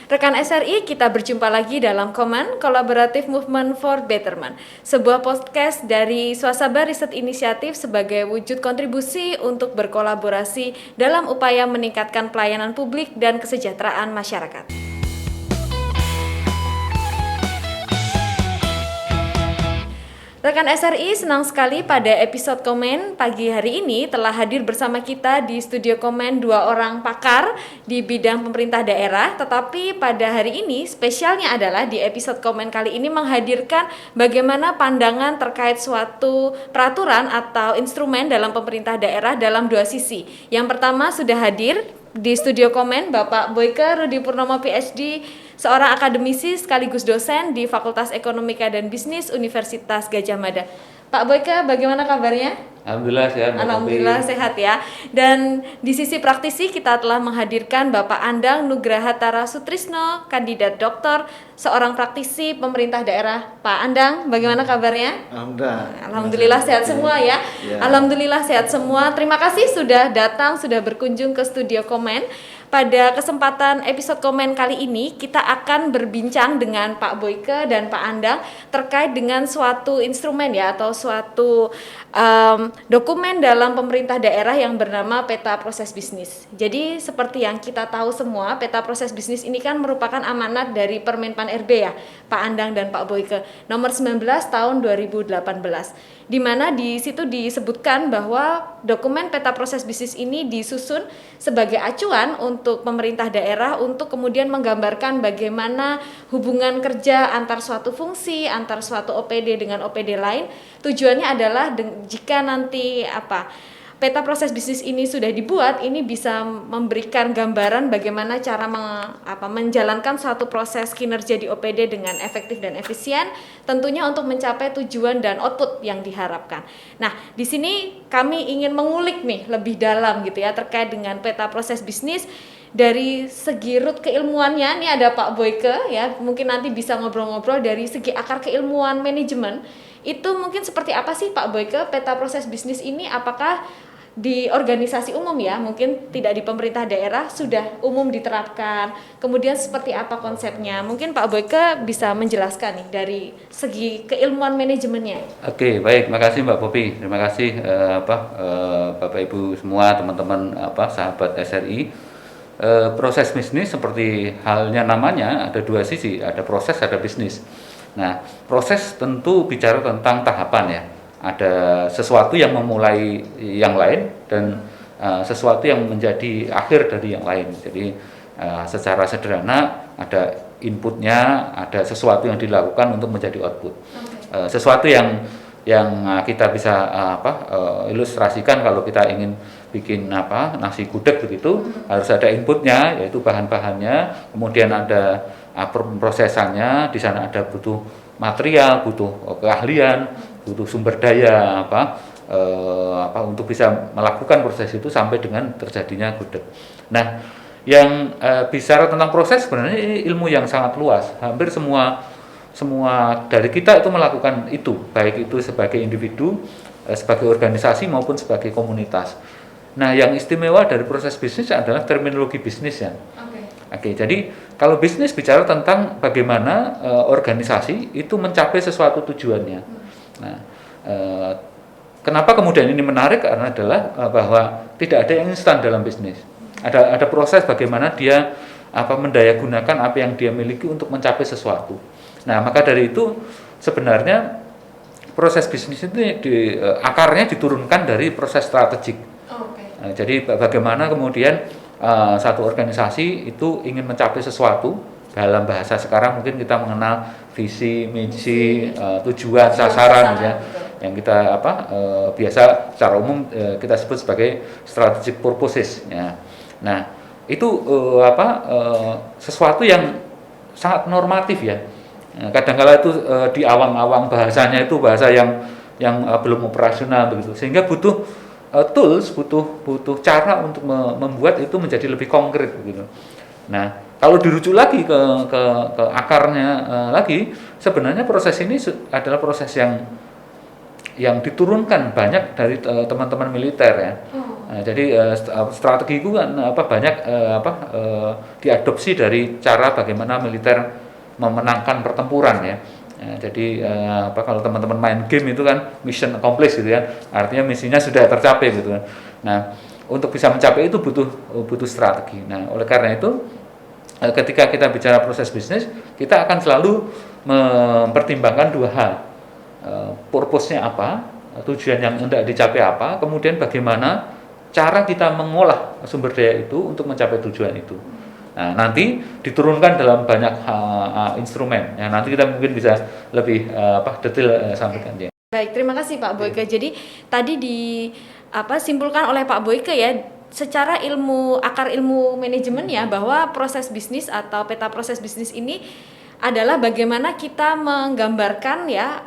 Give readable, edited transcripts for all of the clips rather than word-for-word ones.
Rekan SRI, kita berjumpa lagi dalam Command Collaborative Movement for Betterment, sebuah podcast dari Swasaba Riset Inisiatif sebagai wujud kontribusi untuk berkolaborasi dalam upaya meningkatkan pelayanan publik dan kesejahteraan masyarakat. Rekan SRI, senang sekali pada episode Komen pagi hari ini telah hadir bersama kita di studio Komen 2 orang pakar di bidang pemerintah daerah. Tetapi pada hari ini spesialnya adalah di episode Komen kali ini menghadirkan bagaimana pandangan terkait suatu peraturan atau instrumen dalam pemerintah daerah dalam dua sisi. Yang pertama sudah hadir di studio Komen Bapak Boyke Rudi Purnomo PhD, seorang akademisi sekaligus dosen di Fakultas Ekonomika dan Bisnis Universitas Gadjah Mada. Pak Boyke, bagaimana kabarnya? Alhamdulillah sehat. Alhamdulillah sehat ya. Dan di sisi praktisi kita telah menghadirkan Bapak Andang Nugraha Tara Sutrisno, kandidat doktor, seorang praktisi pemerintah daerah. Pak Andang, bagaimana kabarnya? Alhamdulillah sehat semua ya. Alhamdulillah sehat semua. Terima kasih sudah datang, sudah berkunjung ke studio Komen. Pada kesempatan episode Komen kali ini kita akan berbincang dengan Pak Boyke dan Pak Andang terkait dengan suatu instrumen ya, atau suatu dokumen dalam pemerintah daerah yang bernama Peta Proses Bisnis. Jadi seperti yang kita tahu semua, Peta Proses Bisnis ini kan merupakan amanat dari Permenpan RB ya, Pak Andang dan Pak Boyke, nomor 19 tahun 2018. Di mana di situ disebutkan bahwa dokumen Peta Proses Bisnis ini disusun sebagai acuan untuk pemerintah daerah untuk kemudian menggambarkan bagaimana hubungan kerja antar suatu fungsi, antar suatu OPD dengan OPD lain. Tujuannya adalah jika nanti Peta Proses Bisnis ini sudah dibuat, ini bisa memberikan gambaran bagaimana cara menjalankan suatu proses kinerja di OPD dengan efektif dan efisien, tentunya untuk mencapai tujuan dan output yang diharapkan. Nah, di sini kami ingin mengulik nih lebih dalam gitu ya terkait dengan Peta Proses Bisnis dari segi root keilmuannya. Ini ada Pak Boyke ya, mungkin nanti bisa ngobrol-ngobrol dari segi akar keilmuan manajemen. Itu mungkin seperti apa sih Pak Boyke Peta Proses Bisnis ini? Apakah di organisasi umum ya, mungkin tidak di pemerintah daerah sudah umum diterapkan, kemudian seperti apa konsepnya? Mungkin Pak Boyke bisa menjelaskan nih dari segi keilmuan manajemennya. Oke, baik, makasih Mbak Popi, terima kasih Bapak Ibu semua, teman-teman sahabat SRI. Proses bisnis seperti halnya namanya ada dua sisi, ada proses, ada bisnis. Nah, proses tentu bicara tentang tahapan ya. Ada sesuatu yang memulai yang lain dan sesuatu yang menjadi akhir dari yang lain. Jadi secara sederhana ada inputnya, ada sesuatu yang dilakukan untuk menjadi output. Sesuatu yang kita bisa ilustrasikan kalau kita ingin bikin nasi gudeg begitu, harus ada inputnya yaitu bahan-bahannya, kemudian ada prosesannya, di sana ada butuh material, butuh keahlian, butuh sumber daya untuk bisa melakukan proses itu sampai dengan terjadinya gudeg. Nah, yang bicara tentang proses sebenarnya ini ilmu yang sangat luas. Hampir semua dari kita itu melakukan itu, baik itu sebagai individu, sebagai organisasi maupun sebagai komunitas. Nah, yang istimewa dari proses bisnis adalah terminologi bisnisnya. Oke, jadi kalau bisnis bicara tentang bagaimana organisasi itu mencapai sesuatu tujuannya. Nah, kenapa kemudian ini menarik? Karena adalah bahwa tidak ada yang instan dalam bisnis. Ada proses bagaimana dia mendayagunakan apa yang dia miliki untuk mencapai sesuatu. Nah, maka dari itu sebenarnya proses bisnis itu akarnya diturunkan dari proses strategik. Nah, jadi bagaimana kemudian satu organisasi itu ingin mencapai sesuatu, dalam bahasa sekarang mungkin kita mengenal visi, misi, tujuan, sasaran ya, yang kita biasa secara umum kita sebut sebagai strategic purposes ya. Nah, itu sesuatu yang sangat normatif ya. Kadang-kala itu di awang-awang bahasanya itu bahasa yang belum operasional begitu, sehingga butuh tools, butuh cara untuk membuat itu menjadi lebih konkret begitu. Nah, kalau dirujuk lagi ke akarnya lagi, sebenarnya proses ini adalah proses yang diturunkan banyak dari teman-teman militer ya. Jadi strategi itu kan banyak diadopsi dari cara bagaimana militer memenangkan pertempuran ya. Jadi kalau teman-teman main game itu kan mission accomplished gitu ya, artinya misinya sudah tercapai gitu kan. Nah, untuk bisa mencapai itu butuh strategi. Nah, oleh karena itu ketika kita bicara proses bisnis, kita akan selalu mempertimbangkan dua hal. Purpose-nya apa, tujuan yang hendak dicapai apa, kemudian bagaimana cara kita mengolah sumber daya itu untuk mencapai tujuan itu. Nah, nanti diturunkan dalam banyak instrumen. Ya, nanti kita mungkin bisa lebih detail sampaikan ya. Baik, terima kasih Pak Boyke. Jadi tadi simpulkan oleh Pak Boyke ya, secara akar ilmu manajemen ya, bahwa proses bisnis atau peta proses bisnis ini adalah bagaimana kita menggambarkan ya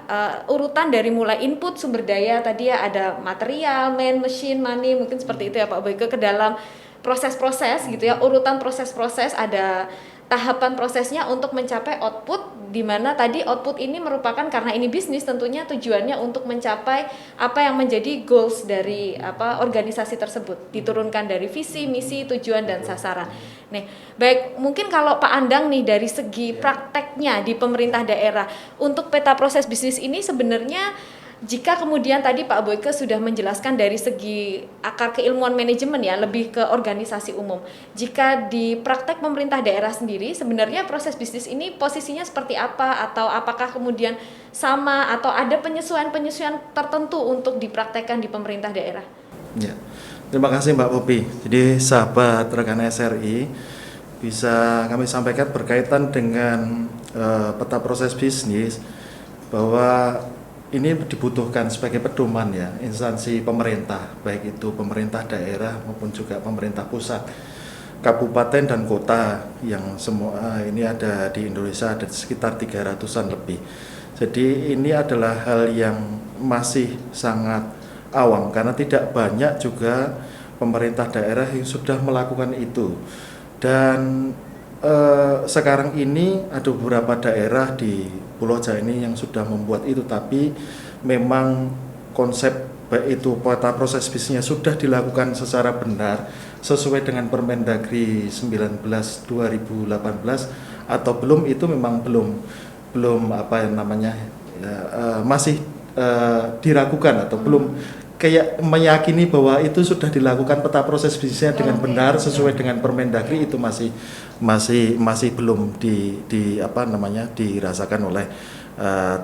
urutan dari mulai input sumber daya tadi ya, ada material, machine, money, mungkin seperti itu ya Pak Boyke, ke dalam proses-proses gitu ya, urutan proses-proses, ada tahapan prosesnya untuk mencapai output, di mana tadi output ini merupakan, karena ini bisnis tentunya tujuannya untuk mencapai apa yang menjadi goals dari organisasi tersebut, diturunkan dari visi, misi, tujuan dan sasaran. Nih, baik, mungkin kalau Pak Andang nih dari segi prakteknya di pemerintah daerah untuk peta proses bisnis ini sebenarnya, jika kemudian tadi Pak Boyke sudah menjelaskan dari segi akar keilmuan manajemen ya, lebih ke organisasi umum. Jika di praktek pemerintah daerah sendiri, sebenarnya proses bisnis ini posisinya seperti apa? Atau apakah kemudian sama atau ada penyesuaian-penyesuaian tertentu untuk dipraktekkan di pemerintah daerah? Ya, terima kasih Mbak Popi. Jadi sahabat rekan SRI, bisa kami sampaikan berkaitan dengan peta proses bisnis, bahwa ini dibutuhkan sebagai pedoman ya, instansi pemerintah, baik itu pemerintah daerah maupun juga pemerintah pusat, kabupaten dan kota, yang semua ini ada di Indonesia, ada sekitar 300-an lebih. Jadi ini adalah hal yang masih sangat awam, karena tidak banyak juga pemerintah daerah yang sudah melakukan itu. Dan sekarang ini ada beberapa daerah di Pulau Jawa ini yang sudah membuat itu, tapi memang konsep baik itu peta proses bisnisnya sudah dilakukan secara benar sesuai dengan Permendagri 19 2018 atau belum, itu memang belum masih diragukan atau belum kayak meyakini bahwa itu sudah dilakukan peta proses bisnisnya dengan benar sesuai dengan Permendagri, itu masih belum dirasakan oleh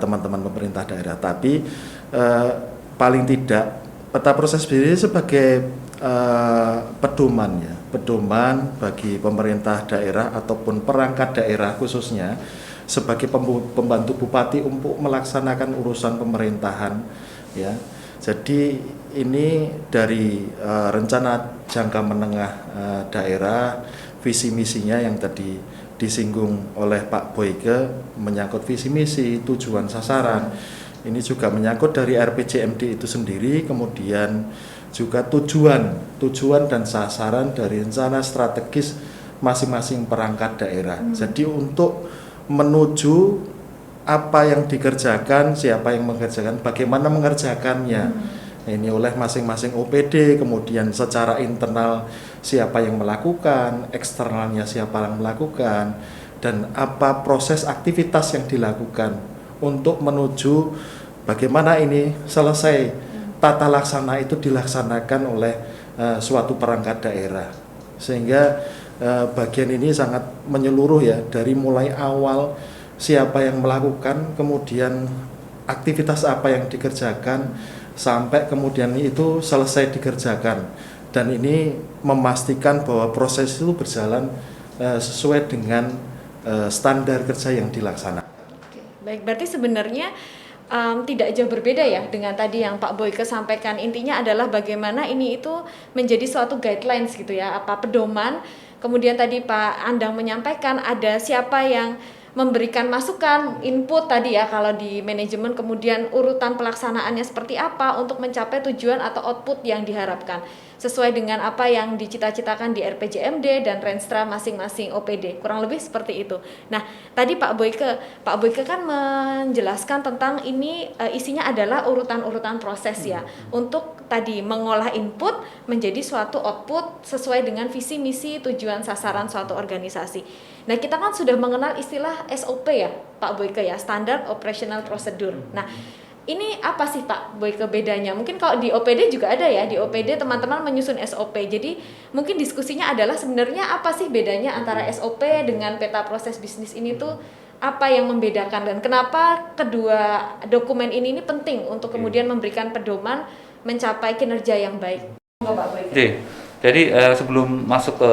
teman-teman pemerintah daerah. Tapi paling tidak peta proses bisnis sebagai pedoman bagi pemerintah daerah ataupun perangkat daerah khususnya sebagai pembantu bupati untuk melaksanakan urusan pemerintahan ya. Jadi ini dari rencana jangka menengah daerah, visi misinya yang tadi disinggung oleh Pak Boyke, menyangkut visi misi, tujuan sasaran. Ini juga menyangkut dari RPJMD itu sendiri, kemudian juga tujuan dan sasaran dari rencana strategis masing-masing perangkat daerah. Jadi untuk menuju apa yang dikerjakan, siapa yang mengerjakan, bagaimana mengerjakannya. Ini oleh masing-masing OPD, kemudian secara internal siapa yang melakukan, eksternalnya siapa yang melakukan, dan apa proses aktivitas yang dilakukan untuk menuju bagaimana ini selesai, tata laksana itu dilaksanakan oleh suatu perangkat daerah. Sehingga bagian ini sangat menyeluruh ya, dari mulai awal siapa yang melakukan, kemudian aktivitas apa yang dikerjakan, sampai kemudian itu selesai dikerjakan. Dan ini memastikan bahwa proses itu berjalan sesuai dengan standar kerja yang dilaksanakan. Baik, berarti sebenarnya tidak jauh berbeda ya dengan tadi yang Pak Boyke sampaikan. Intinya adalah bagaimana ini itu menjadi suatu guidelines gitu ya, pedoman. Kemudian tadi Pak Andang menyampaikan ada siapa yang memberikan masukan, input tadi ya kalau di manajemen, kemudian urutan pelaksanaannya seperti apa untuk mencapai tujuan atau output yang diharapkan. sesuai dengan apa yang dicita-citakan di RPJMD dan Renstra masing-masing OPD. Kurang lebih seperti itu. Nah, tadi Pak Boyke kan menjelaskan tentang ini isinya adalah urutan-urutan proses ya, untuk tadi mengolah input menjadi suatu output sesuai dengan visi, misi, tujuan, sasaran suatu organisasi. Nah, kita kan sudah mengenal istilah SOP ya, Pak Boyke ya, Standard Operational Procedure. Nah, ini apa sih Pak Boyke bedanya? Mungkin kalau di OPD juga ada ya, di OPD teman-teman menyusun SOP. Jadi mungkin diskusinya adalah sebenarnya apa sih bedanya antara SOP dengan peta proses bisnis ini tuh, apa yang membedakan dan kenapa kedua dokumen ini penting untuk kemudian memberikan pedoman mencapai kinerja yang baik. Pak Boyke. Oke. Jadi sebelum masuk ke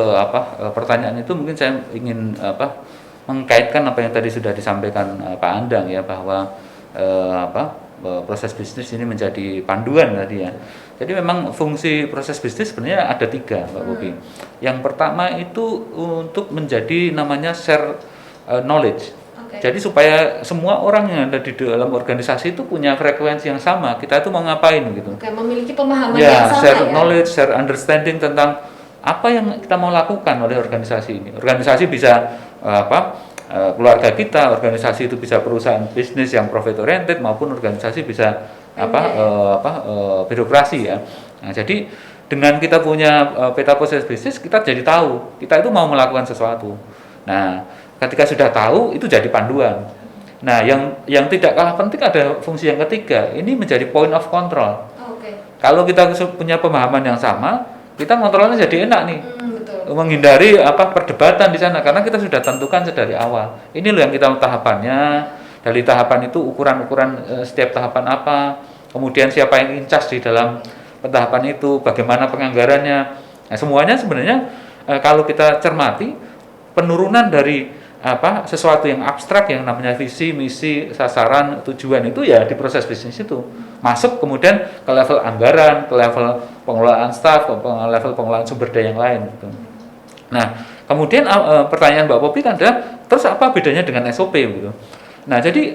pertanyaan itu, mungkin saya ingin mengkaitkan apa yang tadi sudah disampaikan Pak Andang ya, bahwa proses bisnis ini menjadi panduan tadi ya. Jadi memang fungsi proses bisnis sebenarnya ada 3, Mbak Bobi. Yang pertama itu untuk menjadi namanya share knowledge. Jadi supaya semua orang yang ada di dalam organisasi itu punya frekuensi yang sama. Kita itu mau ngapain gitu. Memiliki pemahaman yang sama share ya. Knowledge, share understanding tentang apa yang kita mau lakukan oleh organisasi ini. Organisasi bisa keluarga kita, organisasi itu bisa perusahaan bisnis yang profit oriented maupun organisasi bisa birokrasi ya. Nah, jadi dengan kita punya peta proses bisnis, kita jadi tahu kita itu mau melakukan sesuatu. Nah, ketika sudah tahu itu jadi panduan. Nah, yang tidak kalah penting ada fungsi yang ketiga. Ini menjadi point of control. Kalau kita punya pemahaman yang sama, kita kontrolnya jadi enak nih. Betul. Menghindari perdebatan di sana karena kita sudah tentukan sedari awal. Ini loh yang kita tahapannya. Dari tahapan itu ukuran-ukuran setiap tahapan apa, kemudian siapa yang in charge di dalam tahapan itu, bagaimana penganggarannya. Nah, semuanya sebenarnya kalau kita cermati penurunan dari sesuatu yang abstrak yang namanya visi, misi, sasaran, tujuan itu ya di proses bisnis itu masuk kemudian ke level anggaran, ke level pengelolaan staf, ke level pengelolaan sumber daya yang lain gitu. Nah, kemudian pertanyaan Mbak Popi kan adalah terus apa bedanya dengan SOP gitu. Nah, jadi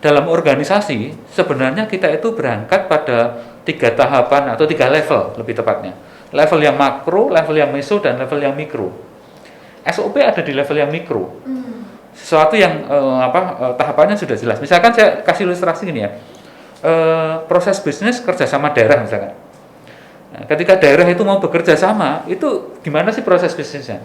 dalam organisasi sebenarnya kita itu berangkat pada 3 tahapan atau 3 level lebih tepatnya. Level yang makro, level yang meso, dan level yang mikro. SOP ada di level yang mikro. Sesuatu yang tahapannya sudah jelas. Misalkan saya kasih ilustrasi gini ya. Proses bisnis kerjasama daerah misalkan. Nah, ketika daerah itu mau bekerja sama, itu gimana sih proses bisnisnya?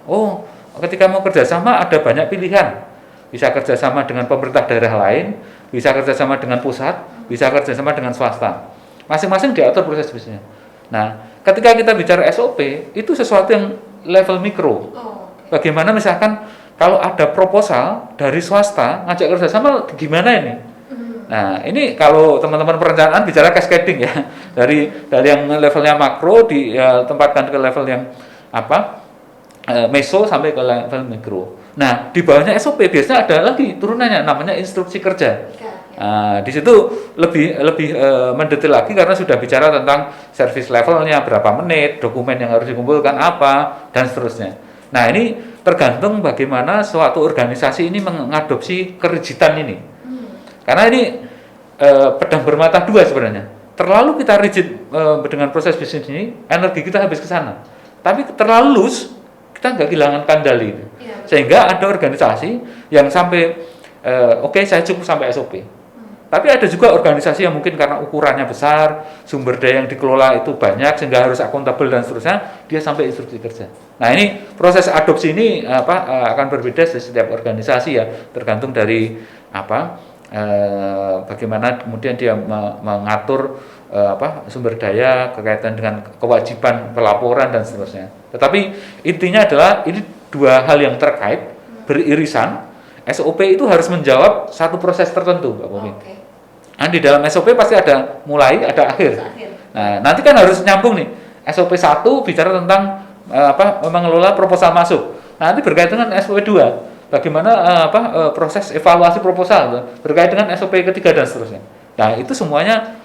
Oh, ketika mau kerjasama ada banyak pilihan. Bisa kerjasama dengan pemerintah daerah lain, bisa kerjasama dengan pusat, bisa kerjasama dengan swasta. Masing-masing diatur proses bisnisnya. Nah, ketika kita bicara SOP, itu sesuatu yang level mikro. Bagaimana misalkan kalau ada proposal dari swasta ngajak kerjasama, gimana ini? Nah, ini kalau teman-teman perencanaan bicara cascading ya, dari yang levelnya makro ditempatkan ke level yang meso sampai ke level mikro. Nah, di bawahnya SOP biasanya ada lagi turunannya namanya instruksi kerja. Di situ lebih mendetail lagi karena sudah bicara tentang service levelnya, berapa menit, dokumen yang harus dikumpulkan apa, dan seterusnya. Nah, ini tergantung bagaimana suatu organisasi ini mengadopsi kerigidan ini. Karena ini pedang bermata dua sebenarnya. Terlalu kita rigid dengan proses bisnis ini, energi kita habis ke sana. Tapi terlalu loose, kita nggak kehilangan kendali. Sehingga ada organisasi yang sampai saya cukup sampai SOP. Tapi ada juga organisasi yang mungkin karena ukurannya besar, sumber daya yang dikelola itu banyak sehingga harus akuntabel dan seterusnya, dia sampai instruksi kerja. Nah, ini proses adopsi ini akan berbeda di setiap organisasi ya, tergantung dari bagaimana kemudian dia mengatur sumber daya berkaitan dengan kewajiban pelaporan dan seterusnya. Tetapi intinya adalah ini 2 hal yang terkait beririsan. SOP itu harus menjawab satu proses tertentu, Mbak Pomi. Nah, di dalam SOP pasti ada mulai, ada akhir. Nah, nanti kan harus nyambung nih. SOP 1 bicara tentang mengelola proposal masuk. Nah, nanti berkaitan dengan SOP 2. Bagaimana proses evaluasi proposal berkaitan dengan SOP ketiga dan seterusnya. Nah, itu semuanya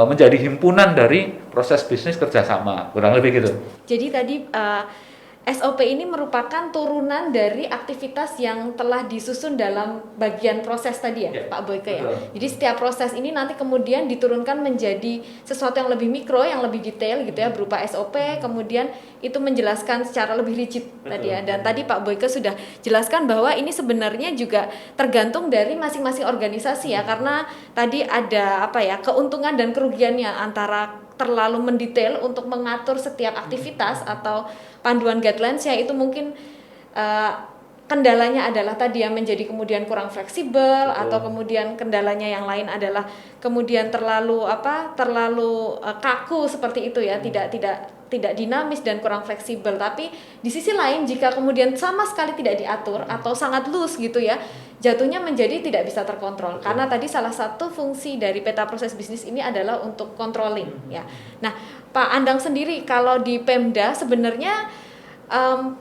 menjadi himpunan dari proses bisnis kerjasama, kurang lebih gitu. Jadi tadi SOP ini merupakan turunan dari aktivitas yang telah disusun dalam bagian proses tadi ya, Pak Boyke ya. Jadi setiap proses ini nanti kemudian diturunkan menjadi sesuatu yang lebih mikro, yang lebih detail gitu ya, berupa SOP, kemudian itu menjelaskan secara lebih rigid tadi ya. Dan tadi Pak Boyke sudah jelaskan bahwa ini sebenarnya juga tergantung dari masing-masing organisasi ya, karena tadi ada keuntungan dan kerugiannya antara terlalu mendetail untuk mengatur setiap aktivitas atau panduan guidelines ya, itu mungkin kendalanya adalah tadi ya, menjadi kemudian kurang fleksibel. Betul. Atau kemudian kendalanya yang lain adalah kemudian terlalu kaku seperti itu ya, tidak dinamis dan kurang fleksibel. Tapi di sisi lain jika kemudian sama sekali tidak diatur atau sangat loose gitu ya, jatuhnya menjadi tidak bisa terkontrol. Betul. Karena tadi salah satu fungsi dari peta proses bisnis ini adalah untuk controlling ya. Nah, Pak Andang sendiri kalau di Pemda sebenarnya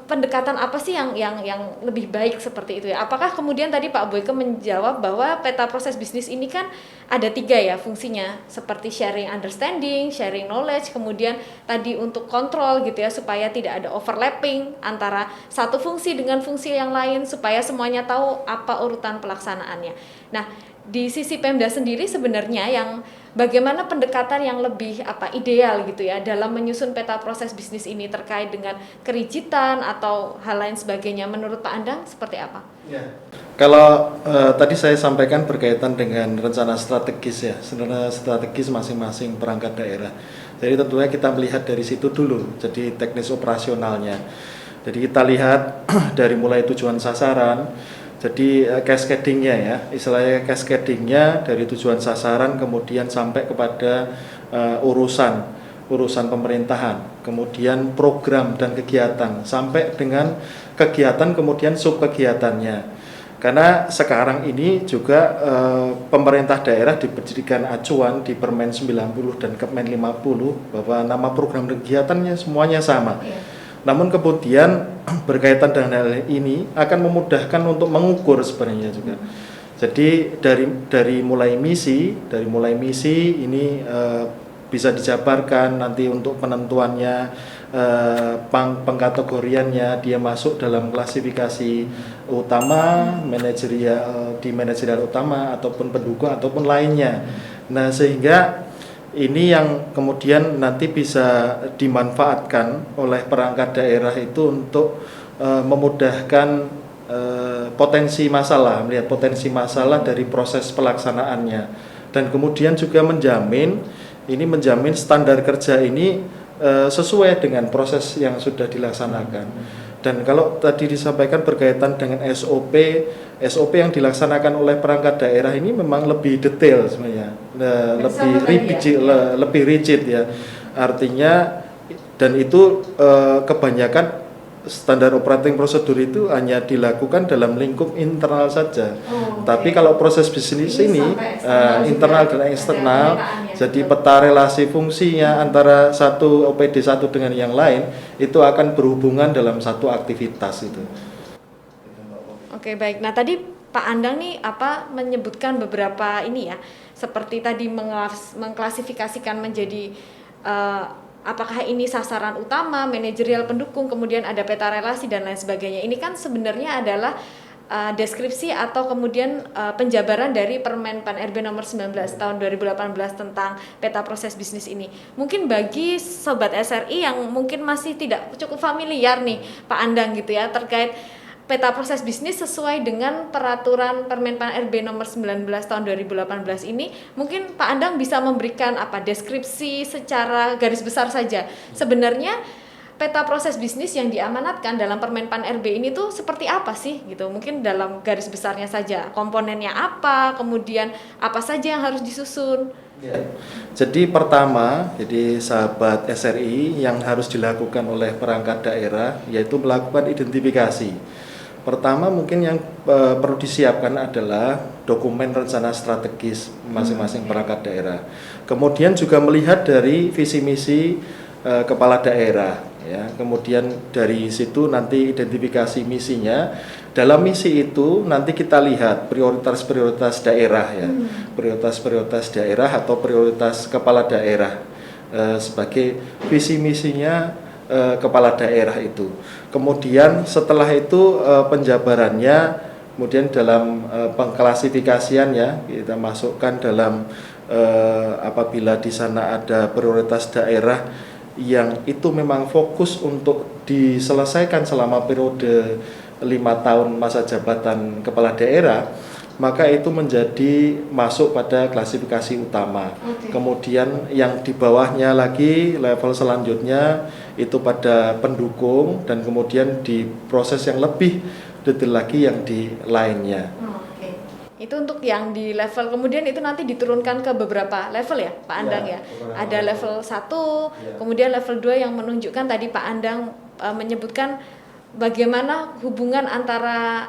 pendekatan apa sih yang lebih baik seperti itu ya? Apakah kemudian tadi Pak Boyke menjawab bahwa peta proses bisnis ini kan ada 3 ya fungsinya, seperti sharing understanding, sharing knowledge, kemudian tadi untuk kontrol gitu ya, supaya tidak ada overlapping antara satu fungsi dengan fungsi yang lain, supaya semuanya tahu apa urutan pelaksanaannya. Nah, di sisi Pemda sendiri sebenarnya yang bagaimana pendekatan yang lebih ideal gitu ya dalam menyusun peta proses bisnis ini terkait dengan kerigidan atau hal lain sebagainya, menurut Pak Andang seperti apa? Ya. Kalau tadi saya sampaikan berkaitan dengan rencana strategis ya, rencana strategis masing-masing perangkat daerah. Jadi tentunya kita melihat dari situ dulu, jadi teknis operasionalnya. Jadi kita lihat dari mulai tujuan sasaran. Jadi cascading-nya ya, istilahnya cascading-nya dari tujuan sasaran kemudian sampai kepada urusan pemerintahan, kemudian program dan kegiatan, sampai dengan kegiatan kemudian subkegiatannya. Karena sekarang ini juga pemerintah daerah diberikan acuan di Permen 90 dan Kepmen 50 bahwa nama program dan kegiatannya semuanya sama. Namun kemudian berkaitan dengan hal ini akan memudahkan untuk mengukur sebenarnya juga. Jadi dari mulai misi ini bisa dijabarkan nanti untuk penentuannya, pengkategoriannya, dia masuk dalam klasifikasi utama, manajerial utama ataupun pendukung ataupun lainnya. Nah, sehingga ini yang kemudian nanti bisa dimanfaatkan oleh perangkat daerah itu untuk memudahkan melihat potensi masalah dari proses pelaksanaannya, dan kemudian juga menjamin standar kerja ini sesuai dengan proses yang sudah dilaksanakan. Dan kalau tadi disampaikan berkaitan dengan SOP yang dilaksanakan oleh perangkat daerah ini memang lebih detail sebenarnya, lebih rigid ya. Artinya, dan itu kebanyakan standar operating prosedur itu hanya dilakukan dalam lingkup internal saja. Tapi kalau proses bisnis ini internal dan eksternal, jadi peta relasi fungsinya antara satu OPD satu dengan yang lain itu akan berhubungan dalam satu aktivitas itu. Oke, baik. Nah, tadi Pak Andang nih menyebutkan beberapa ini ya, seperti tadi mengklasifikasikan menjadi apakah ini sasaran utama, manajerial, pendukung, kemudian ada peta relasi dan lain sebagainya. Ini kan sebenarnya adalah deskripsi atau kemudian penjabaran dari Permen Pan RB nomor 19 tahun 2018 tentang peta proses bisnis ini. Mungkin bagi sobat SRI yang mungkin masih tidak cukup familiar nih Pak Andang gitu ya terkait peta proses bisnis sesuai dengan peraturan Permen Pan RB nomor 19 tahun 2018 ini, mungkin Pak Andang bisa memberikan deskripsi secara garis besar saja. Sebenarnya peta proses bisnis yang diamanatkan dalam Permen Pan RB ini tuh seperti apa sih gitu? Mungkin dalam garis besarnya saja, komponennya apa, kemudian apa saja yang harus disusun. Ya. Jadi pertama, sahabat SRI yang harus dilakukan oleh perangkat daerah yaitu melakukan identifikasi. Pertama mungkin yang perlu disiapkan adalah dokumen rencana strategis masing-masing perangkat daerah. Kemudian juga melihat dari visi misi kepala daerah ya. Kemudian dari situ nanti identifikasi misinya. Dalam misi itu nanti kita lihat prioritas-prioritas daerah ya. Prioritas-prioritas daerah atau prioritas kepala daerah sebagai visi misinya kepala daerah itu. Kemudian setelah itu penjabarannya, kemudian dalam pengklasifikasian ya kita masukkan dalam apabila di sana ada prioritas daerah yang itu memang fokus untuk diselesaikan selama periode 5 tahun masa jabatan kepala daerah, maka itu menjadi masuk pada klasifikasi utama. Kemudian yang di bawahnya lagi level selanjutnya itu pada pendukung, dan kemudian di proses yang lebih detail lagi yang di lainnya. Itu untuk yang di level, kemudian itu nanti diturunkan ke beberapa level ya Pak Andang ya. Ada level 1, kemudian level 2 yang menunjukkan tadi Pak Andang menyebutkan bagaimana hubungan antara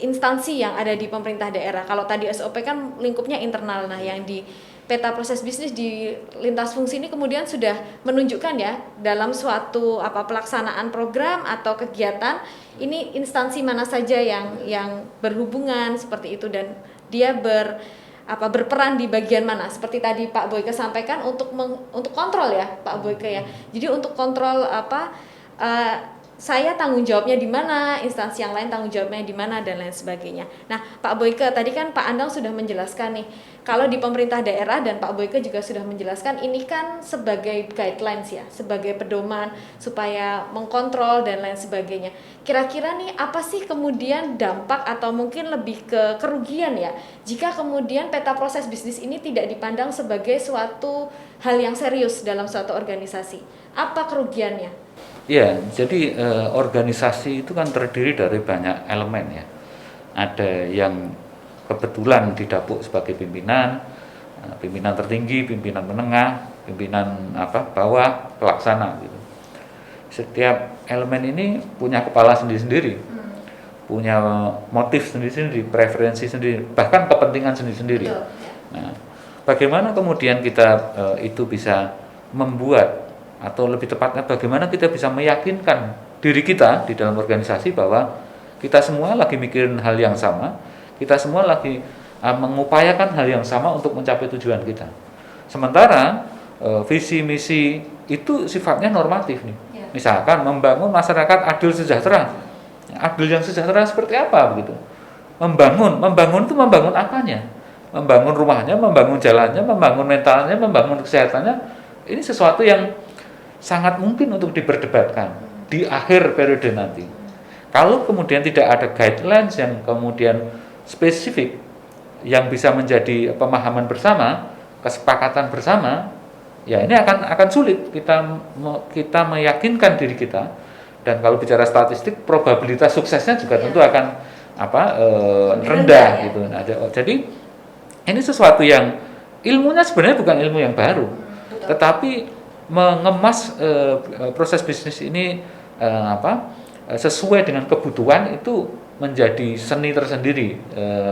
instansi yang ada di pemerintah daerah. Kalau tadi SOP kan lingkupnya internal, nah yang di peta proses bisnis di lintas fungsi ini kemudian sudah menunjukkan ya dalam suatu pelaksanaan program atau kegiatan ini instansi mana saja yang berhubungan seperti itu, dan dia berperan di bagian mana, seperti tadi Pak Boyke sampaikan untuk kontrol ya Pak Boyke ya. Jadi untuk kontrol saya tanggung jawabnya di mana, instansi yang lain tanggung jawabnya di mana, dan lain sebagainya. Nah, Pak Boyke tadi kan Pak Andang sudah menjelaskan nih, kalau di pemerintah daerah, dan Pak Boyke juga sudah menjelaskan ini kan sebagai guidelines ya, sebagai pedoman supaya mengkontrol dan lain sebagainya. Kira-kira nih apa sih kemudian dampak atau mungkin lebih ke kerugian ya, jika kemudian peta proses bisnis ini tidak dipandang sebagai suatu hal yang serius dalam suatu organisasi? Apa kerugiannya? Ya, jadi organisasi itu kan terdiri dari banyak elemen ya. Ada yang kebetulan didapuk sebagai pimpinan, pimpinan tertinggi, pimpinan menengah, pimpinan bawah, pelaksana gitu. Setiap elemen ini punya kepala sendiri-sendiri, punya motif sendiri-sendiri, preferensi sendiri, bahkan kepentingan sendiri-sendiri. Nah, bagaimana kemudian kita itu bisa membuat, atau lebih tepatnya bagaimana kita bisa meyakinkan diri kita di dalam organisasi bahwa kita semua lagi mikirin hal yang sama, kita semua lagi mengupayakan hal yang sama untuk mencapai tujuan kita. Sementara visi misi itu sifatnya normatif nih. Misalkan membangun masyarakat adil sejahtera. Adil yang sejahtera seperti apa begitu? Membangun itu membangun apanya? Membangun rumahnya, membangun jalannya, membangun mentalnya, membangun kesehatannya. Ini sesuatu yang sangat mungkin untuk diperdebatkan di akhir periode nanti. Kalau kemudian tidak ada guidelines yang kemudian spesifik yang bisa menjadi pemahaman bersama, kesepakatan bersama, ya ini akan sulit kita meyakinkan diri kita. Dan kalau bicara statistik, probabilitas suksesnya juga tentu akan rendah gitu. Nah, jadi ini sesuatu yang ilmunya sebenarnya bukan ilmu yang baru, tetapi mengemas proses bisnis ini sesuai dengan kebutuhan itu menjadi seni tersendiri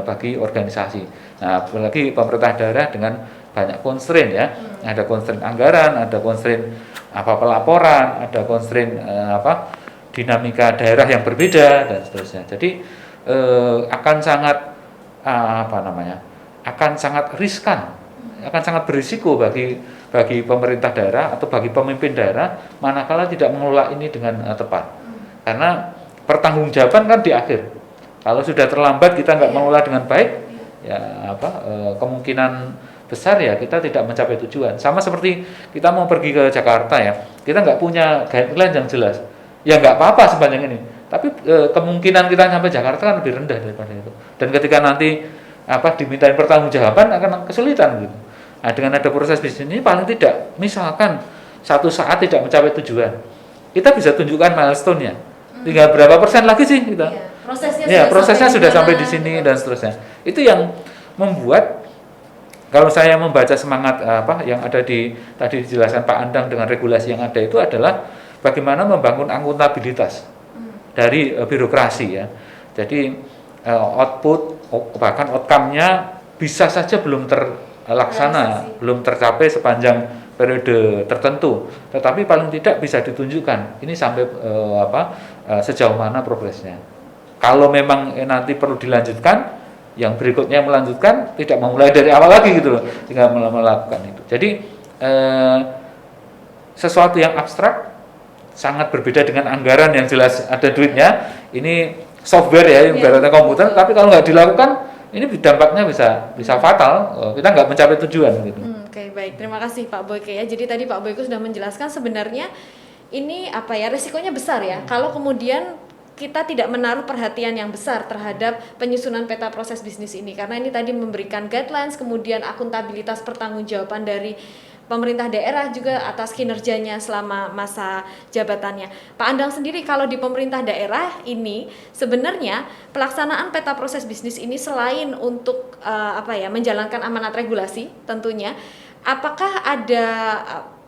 bagi organisasi. Nah, apalagi pemerintah daerah dengan banyak constraint ya, ada constraint anggaran, ada constraint pelaporan, ada constraint dinamika daerah yang berbeda dan seterusnya. Jadi akan sangat akan sangat riskan, akan sangat berisiko bagi pemerintah daerah atau bagi pemimpin daerah manakala tidak mengelola ini dengan tepat. Karena pertanggungjawaban kan di akhir. Kalau sudah terlambat kita nggak mengelola dengan baik, ya kemungkinan besar ya kita tidak mencapai tujuan. Sama seperti kita mau pergi ke Jakarta ya, kita nggak punya guideline yang jelas. Ya nggak apa-apa sepanjang ini. Tapi kemungkinan kita sampai Jakarta kan lebih rendah daripada itu. Dan ketika nanti dimintain pertanggungjawaban akan kesulitan gitu. Nah, dengan ada proses bisnis ini paling tidak, misalkan satu saat tidak mencapai tujuan, kita bisa tunjukkan milestone-nya. Tinggal berapa persen lagi sih kita? Prosesnya sudah sampai di sini dan seterusnya. Itu yang membuat, kalau saya membaca semangat yang ada tadi dijelaskan Pak Andang dengan regulasi yang ada itu adalah bagaimana membangun akuntabilitas dari birokrasi ya. Jadi output bahkan outcome-nya bisa saja belum terlaksana, belum tercapai sepanjang periode tertentu, tetapi paling tidak bisa ditunjukkan ini sampai sejauh mana progresnya. Kalau memang nanti perlu dilanjutkan, yang berikutnya melanjutkan, tidak memulai dari awal lagi gitu loh, tinggal melakukan itu. Jadi sesuatu yang abstrak sangat berbeda dengan anggaran yang jelas ada duitnya. Ini software ya, ibaratnya komputer, tapi kalau nggak dilakukan, ini dampaknya bisa fatal. Kita nggak mencapai tujuan gitu. Oke, baik. Terima kasih Pak Boyke ya. Jadi tadi Pak Boyke sudah menjelaskan sebenarnya ini apa ya, risikonya besar ya. Kalau kemudian kita tidak menaruh perhatian yang besar terhadap penyusunan peta proses bisnis ini, karena ini tadi memberikan guidelines, kemudian akuntabilitas pertanggungjawaban dari pemerintah daerah juga atas kinerjanya selama masa jabatannya. Pak Andang sendiri, kalau di pemerintah daerah ini sebenarnya pelaksanaan peta proses bisnis ini selain untuk menjalankan amanat regulasi tentunya, apakah ada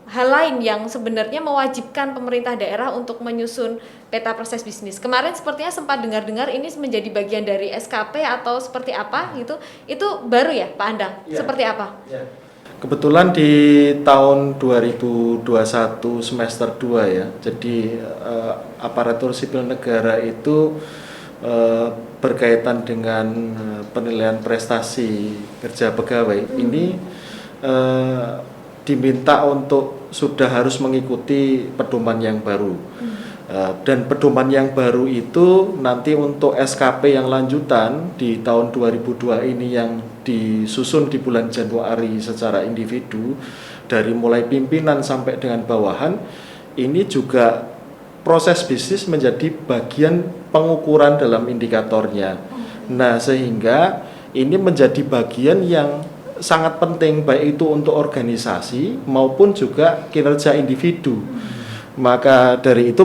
hal lain yang sebenarnya mewajibkan pemerintah daerah untuk menyusun peta proses bisnis? Kemarin sepertinya sempat dengar-dengar ini menjadi bagian dari SKP atau seperti apa gitu. Itu baru ya Pak Andang? Seperti apa? Kebetulan di tahun 2021 semester 2 ya, jadi aparatur sipil negara itu berkaitan dengan penilaian prestasi kerja pegawai ini diminta untuk sudah harus mengikuti pedoman yang baru. Dan pedoman yang baru itu nanti untuk SKP yang lanjutan di tahun 2002 ini yang disusun di bulan Januari secara individu, dari mulai pimpinan sampai dengan bawahan, ini juga proses bisnis menjadi bagian pengukuran dalam indikatornya. Nah, sehingga ini menjadi bagian yang sangat penting baik itu untuk organisasi maupun juga kinerja individu. Maka dari itu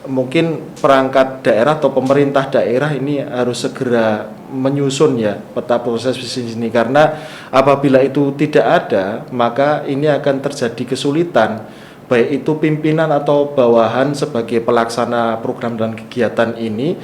mungkin perangkat daerah atau pemerintah daerah ini harus segera menyusun ya peta proses bisnis ini, karena apabila itu tidak ada maka ini akan terjadi kesulitan baik itu pimpinan atau bawahan sebagai pelaksana program dan kegiatan ini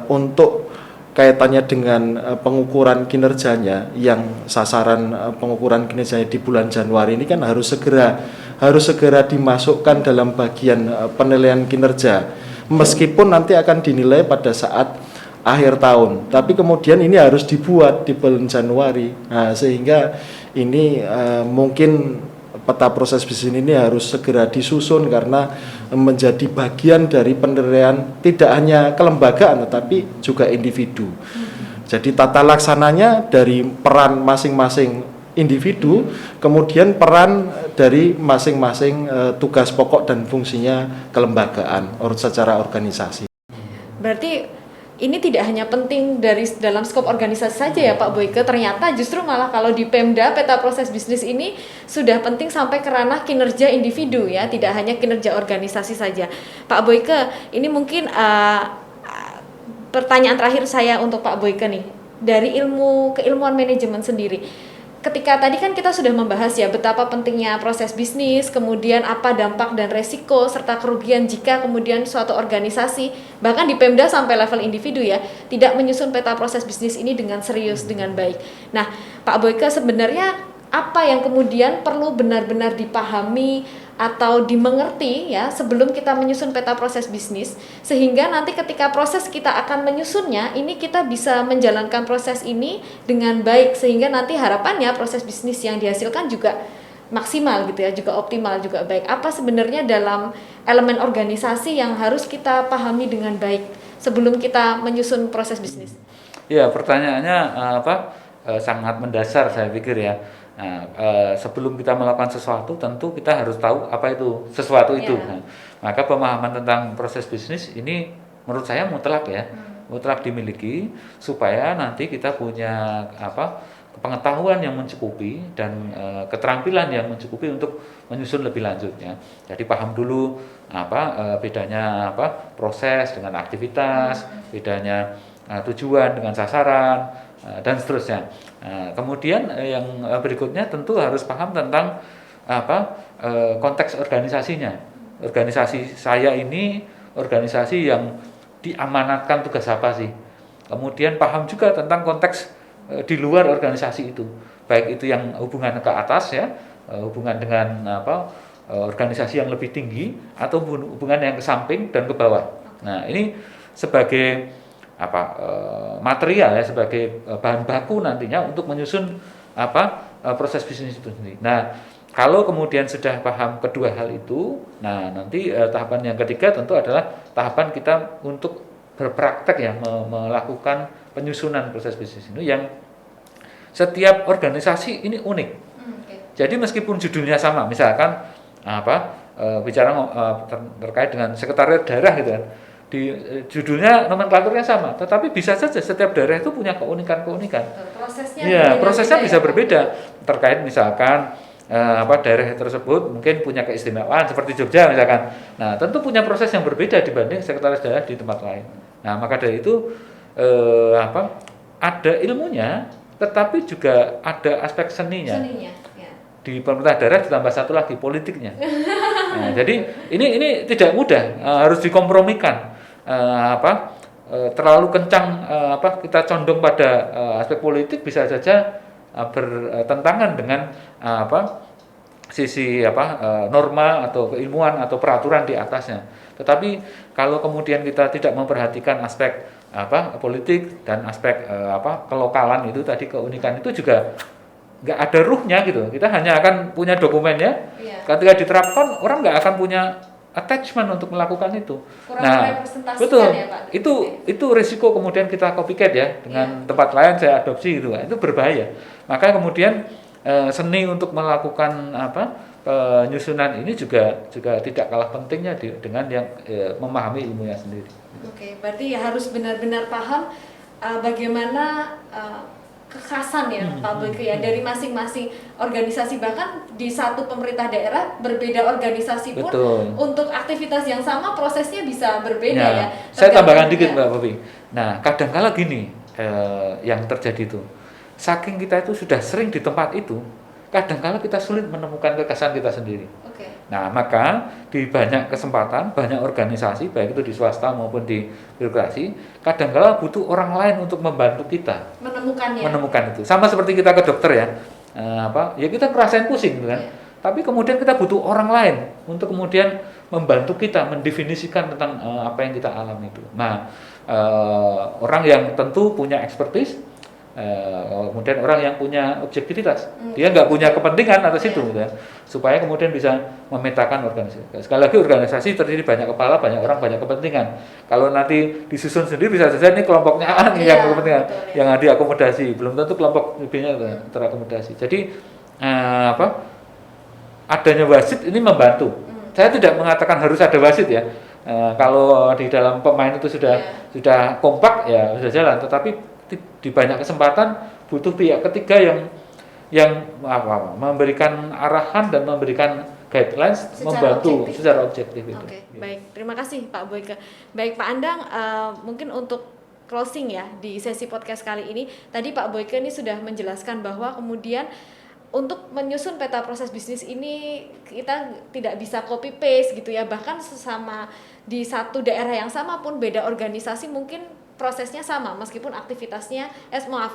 untuk kaitannya dengan pengukuran kinerjanya, yang sasaran pengukuran kinerjanya di bulan Januari ini kan harus segera dimasukkan dalam bagian penilaian kinerja, meskipun nanti akan dinilai pada saat akhir tahun, tapi kemudian ini harus dibuat di bulan Januari. Nah, sehingga ini mungkin peta proses bisnis ini harus segera disusun karena menjadi bagian dari penilaian tidak hanya kelembagaan tetapi juga individu. Jadi tata laksananya dari peran masing-masing individu, kemudian peran dari masing-masing tugas pokok dan fungsinya kelembagaan secara organisasi. Berarti ini tidak hanya penting dalam skop organisasi saja ya Pak Boyke, ternyata justru malah kalau di Pemda peta proses bisnis ini sudah penting sampai ke ranah kinerja individu ya, tidak hanya kinerja organisasi saja. Pak Boyke, ini mungkin pertanyaan terakhir saya untuk Pak Boyke nih, dari keilmuan manajemen sendiri. Ketika tadi kan kita sudah membahas ya betapa pentingnya proses bisnis, kemudian apa dampak dan resiko serta kerugian jika kemudian suatu organisasi, bahkan di Pemda sampai level individu ya, tidak menyusun peta proses bisnis ini dengan serius, dengan baik. Nah, Pak Boyke, sebenarnya apa yang kemudian perlu benar-benar dipahami atau dimengerti ya sebelum kita menyusun peta proses bisnis, sehingga nanti ketika proses kita akan menyusunnya ini kita bisa menjalankan proses ini dengan baik, sehingga nanti harapannya proses bisnis yang dihasilkan juga maksimal gitu ya, juga optimal, juga baik. Apa sebenarnya dalam elemen organisasi yang harus kita pahami dengan baik sebelum kita menyusun proses bisnis? Ya, pertanyaannya sangat mendasar saya pikir ya. Nah, sebelum kita melakukan sesuatu tentu kita harus tahu apa itu sesuatu itu. Nah, maka pemahaman tentang proses bisnis ini menurut saya mutlak ya, mutlak dimiliki supaya nanti kita punya pengetahuan yang mencukupi dan keterampilan yang mencukupi untuk menyusun lebih lanjut ya. Jadi paham dulu bedanya proses dengan aktivitas, bedanya tujuan dengan sasaran, dan seterusnya. Kemudian yang berikutnya tentu harus paham tentang konteks organisasinya. Organisasi saya ini organisasi yang diamanatkan tugas apa sih? Kemudian paham juga tentang konteks di luar organisasi itu, baik itu yang hubungan ke atas ya, hubungan dengan organisasi yang lebih tinggi atau hubungan yang ke samping dan ke bawah. Nah, ini sebagai material ya, sebagai bahan baku nantinya untuk menyusun proses bisnis itu sendiri. Nah, Kalau kemudian sudah paham kedua hal itu, nah nanti tahapan yang ketiga tentu adalah tahapan kita untuk berpraktek ya, melakukan penyusunan proses bisnis ini yang setiap organisasi ini unik. Jadi meskipun judulnya sama, misalkan bicara terkait dengan sekretariat daerah gitu kan, di judulnya nomenklaturnya sama, tetapi bisa saja setiap daerah itu punya keunikan-keunikan. Prosesnya bisa berbeda terkait misalkan daerah tersebut mungkin punya keistimewaan seperti Jogja misalkan. Nah, tentu punya proses yang berbeda dibanding sekretaris daerah di tempat lain. Nah, maka dari itu ada ilmunya, tetapi juga ada aspek seninya. Ya. Di pemerintah daerah ditambah satu lagi politiknya. Nah, jadi ini tidak mudah, harus dikompromikan. Terlalu kencang kita condong pada aspek politik bisa saja bertentangan dengan sisi norma atau keilmuan atau peraturan di atasnya. Tetapi kalau kemudian kita tidak memperhatikan aspek politik dan aspek kelokalan itu tadi, keunikan itu juga nggak ada ruhnya gitu. Kita hanya akan punya dokumennya. Ketika diterapkan orang nggak akan punya attachment untuk melakukan itu. Nah, betul. Ya, Pak? Itu risiko kemudian kita copycat ya dengan tempat lain saya adopsi gitu. Itu berbahaya. Maka kemudian seni untuk melakukan penyusunan ini juga tidak kalah pentingnya dengan yang memahami ilmunya sendiri. Oke, berarti ya harus benar-benar paham bagaimana kekhasan ya Pak Boyke ya dari masing-masing organisasi, bahkan di satu pemerintah daerah berbeda organisasi pun untuk aktivitas yang sama prosesnya bisa berbeda ya. Saya tambahkan dikit Mbak Bobi. Nah, kadang-kala gini yang terjadi itu, saking kita itu sudah sering di tempat itu, kadang-kala kita sulit menemukan kekhasan kita sendiri. Nah, maka di banyak kesempatan, banyak organisasi, baik itu di swasta maupun di birokrasi, kadang-kala butuh orang lain untuk membantu kita menemukan itu. Sama seperti kita ke dokter ya, ya kita ngerasain pusing gitu kan. Tapi kemudian kita butuh orang lain untuk kemudian membantu kita mendefinisikan tentang apa yang kita alami itu. Nah, orang yang tentu punya expertise, kemudian orang yang punya objektivitas, dia nggak punya kepentingan atas itu gitu ya, supaya kemudian bisa memetakan organisasi. Sekali lagi organisasi terdiri banyak kepala, banyak orang, banyak kepentingan. Kalau nanti disusun sendiri bisa saja ini kelompoknya A nih yang kepentingan, yang diakomodasi, belum tentu kelompok B-nya terakomodasi. Jadi adanya wasit ini membantu. Saya tidak mengatakan harus ada wasit ya. Kalau di dalam pemain itu sudah kompak ya sudah jalan, tetapi di banyak kesempatan butuh pihak ketiga yang memberikan arahan dan memberikan guidelines secara objektif itu. Baik, terima kasih Pak Boyke. Baik Pak Andang, mungkin untuk closing ya di sesi podcast kali ini, tadi Pak Boyke ini sudah menjelaskan bahwa kemudian untuk menyusun peta proses bisnis ini kita tidak bisa copy paste gitu ya, bahkan sesama di satu daerah yang sama pun beda organisasi mungkin prosesnya sama meskipun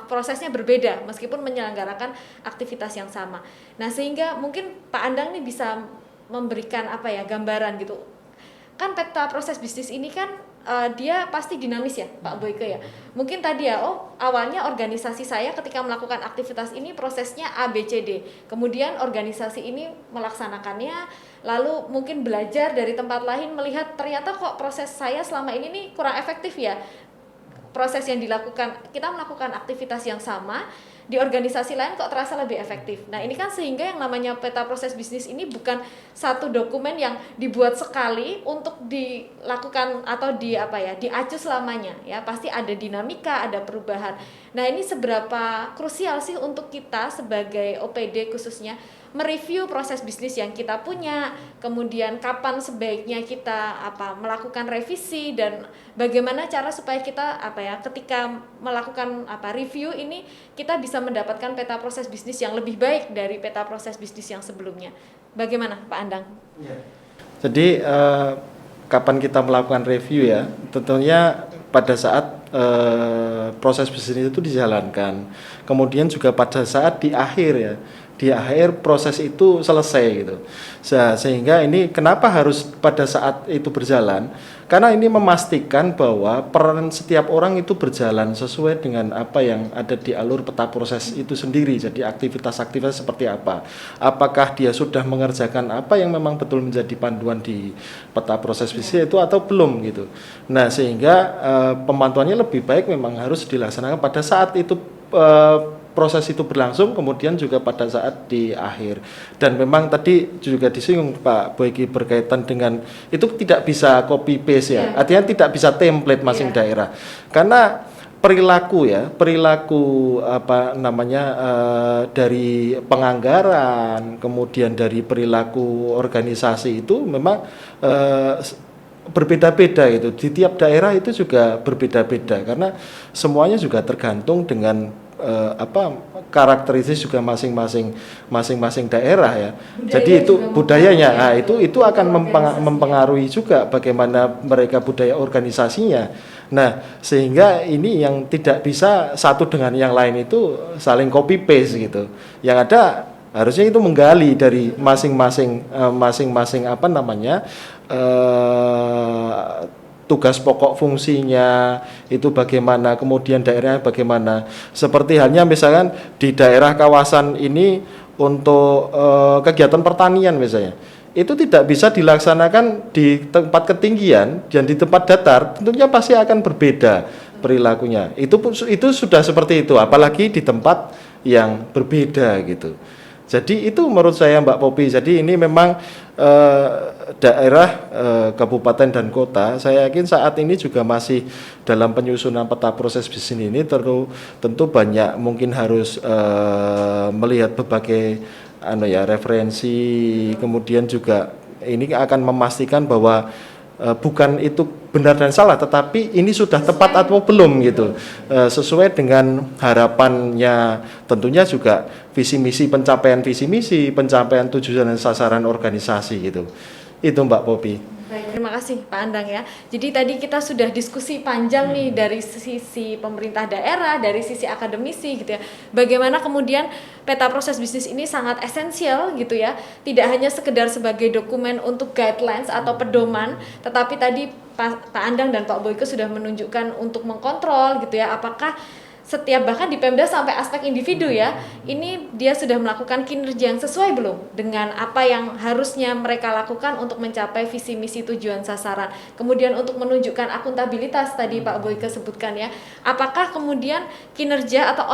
prosesnya berbeda meskipun menyelenggarakan aktivitas yang sama. Nah, sehingga mungkin Pak Andang nih bisa memberikan gambaran gitu. Kan peta proses bisnis ini kan dia pasti dinamis ya Pak Boyke ya. Mungkin tadi ya, awalnya organisasi saya ketika melakukan aktivitas ini prosesnya A, B, C, D. Kemudian organisasi ini melaksanakannya, lalu mungkin belajar dari tempat lain melihat ternyata kok proses saya selama ini nih kurang efektif ya. Proses yang dilakukan, kita melakukan aktivitas yang sama di organisasi lain kok terasa lebih efektif. Nah, ini kan sehingga yang namanya peta proses bisnis ini bukan satu dokumen yang dibuat sekali untuk dilakukan atau diacu selamanya ya. Pasti ada dinamika, ada perubahan. Nah, ini seberapa krusial sih untuk kita sebagai OPD khususnya mereview proses bisnis yang kita punya, kemudian kapan sebaiknya kita melakukan revisi, dan bagaimana cara supaya kita ketika melakukan review ini kita bisa mendapatkan peta proses bisnis yang lebih baik dari peta proses bisnis yang sebelumnya. Bagaimana Pak Andang? Jadi kapan kita melakukan review ya, tentunya pada saat proses bisnis itu dijalankan. Kemudian juga pada saat di akhir ya, di di akhir proses itu selesai gitu. Sehingga ini kenapa harus pada saat itu berjalan? Karena ini memastikan bahwa peran setiap orang itu berjalan sesuai dengan apa yang ada di alur peta proses itu sendiri. Jadi aktivitas-aktivitas seperti apa? Apakah dia sudah mengerjakan apa yang memang betul menjadi panduan di peta proses bisnis itu atau belum gitu. Nah, sehingga pemantauannya lebih baik memang harus dilaksanakan pada saat itu proses itu berlangsung, kemudian juga pada saat di akhir. Dan memang tadi juga disinggung Pak Boyki berkaitan dengan itu tidak bisa copy paste ya, artinya tidak bisa template masing daerah, karena perilaku apa namanya dari penganggaran, kemudian dari perilaku organisasi itu memang berbeda-beda gitu. Di tiap daerah itu juga berbeda-beda karena semuanya juga tergantung dengan karakteristik juga masing-masing daerah ya. Jadi itu budayanya, nah, itu akan mempengaruhi juga bagaimana mereka budaya organisasinya. Nah, sehingga ini yang tidak bisa satu dengan yang lain itu saling copy paste gitu. Yang ada harusnya itu menggali dari masing-masing apa namanya tugas pokok fungsinya itu bagaimana, kemudian daerahnya bagaimana. Seperti halnya misalkan di daerah kawasan ini untuk kegiatan pertanian misalnya, itu tidak bisa dilaksanakan di tempat ketinggian dan di tempat datar, tentunya pasti akan berbeda perilakunya. Itu sudah seperti itu, apalagi di tempat yang berbeda gitu. Jadi itu menurut saya Mbak Popi. Jadi ini memang daerah, kabupaten dan kota, saya yakin saat ini juga masih dalam penyusunan peta proses bisnis ini tentu banyak mungkin harus melihat berbagai referensi, kemudian juga ini akan memastikan bahwa bukan itu benar dan salah, tetapi ini sudah tepat atau belum gitu, sesuai dengan harapannya, tentunya juga visi misi, pencapaian tujuan dan sasaran organisasi gitu. Itu Mbak Popi. Baik, terima kasih Pak Andang ya. Jadi tadi kita sudah diskusi panjang nih dari sisi pemerintah daerah, dari sisi akademisi gitu ya. Bagaimana kemudian peta proses bisnis ini sangat esensial gitu ya. Tidak hanya sekedar sebagai dokumen untuk guidelines atau pedoman, tetapi tadi Pak Andang dan Pak Boyke sudah menunjukkan untuk mengkontrol gitu ya. Apakah setiap bahkan di Pemda sampai aspek individu ya, ini dia sudah melakukan kinerja yang sesuai belum dengan apa yang harusnya mereka lakukan untuk mencapai visi misi tujuan sasaran. Kemudian untuk menunjukkan akuntabilitas tadi Pak Boyke sebutkan ya, apakah kemudian kinerja atau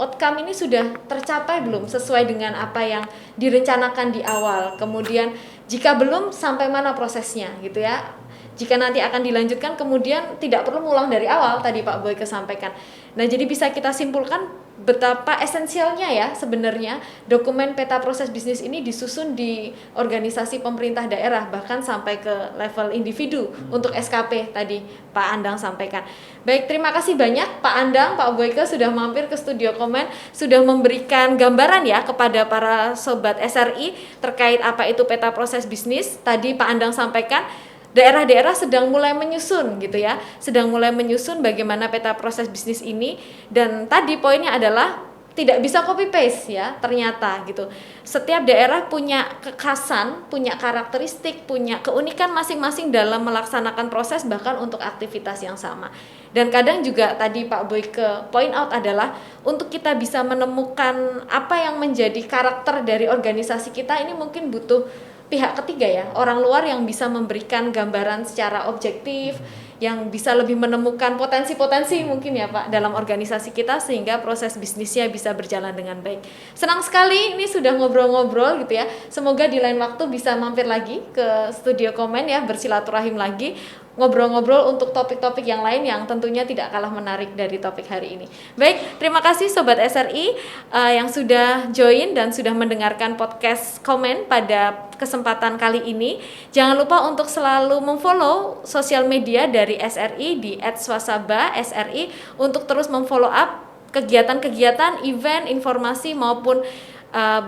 outcome ini sudah tercapai belum sesuai dengan apa yang direncanakan di awal. Kemudian jika belum, sampai mana prosesnya gitu ya. Jika nanti akan dilanjutkan, kemudian tidak perlu ngulang dari awal, tadi Pak Boyke sampaikan. Nah, jadi bisa kita simpulkan betapa esensialnya ya sebenarnya dokumen peta proses bisnis ini disusun di organisasi pemerintah daerah, bahkan sampai ke level individu untuk SKP tadi Pak Andang sampaikan. Baik, terima kasih banyak Pak Andang, Pak Boyke sudah mampir ke Studio Komen, sudah memberikan gambaran ya kepada para sobat SRI terkait apa itu peta proses bisnis. Tadi Pak Andang sampaikan daerah-daerah sedang mulai menyusun gitu ya, sedang mulai menyusun bagaimana peta proses bisnis ini, dan tadi poinnya adalah tidak bisa copy paste ya ternyata gitu. Setiap daerah punya kekhasan, punya karakteristik, punya keunikan masing-masing dalam melaksanakan proses bahkan untuk aktivitas yang sama. Dan kadang juga tadi Pak Boyke point out adalah untuk kita bisa menemukan apa yang menjadi karakter dari organisasi kita ini mungkin butuh pihak ketiga ya, orang luar yang bisa memberikan gambaran secara objektif, yang bisa lebih menemukan potensi-potensi mungkin ya Pak dalam organisasi kita sehingga proses bisnisnya bisa berjalan dengan baik. Senang sekali ini sudah ngobrol-ngobrol gitu ya. Semoga di lain waktu bisa mampir lagi ke Studio Komen ya, bersilaturahim lagi, ngobrol-ngobrol untuk topik-topik yang lain yang tentunya tidak kalah menarik dari topik hari ini. Baik, terima kasih Sobat SRI yang sudah join dan sudah mendengarkan podcast Komen pada kesempatan kali ini. Jangan lupa untuk selalu memfollow sosial media dari SRI di @swasaba_SRI untuk terus memfollow up kegiatan-kegiatan, event, informasi maupun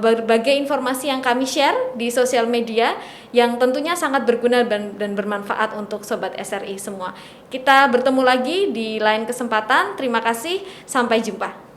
berbagai informasi yang kami share di sosial media yang tentunya sangat berguna dan bermanfaat untuk Sobat SRI semua. Kita bertemu lagi di lain kesempatan. Terima kasih, sampai jumpa.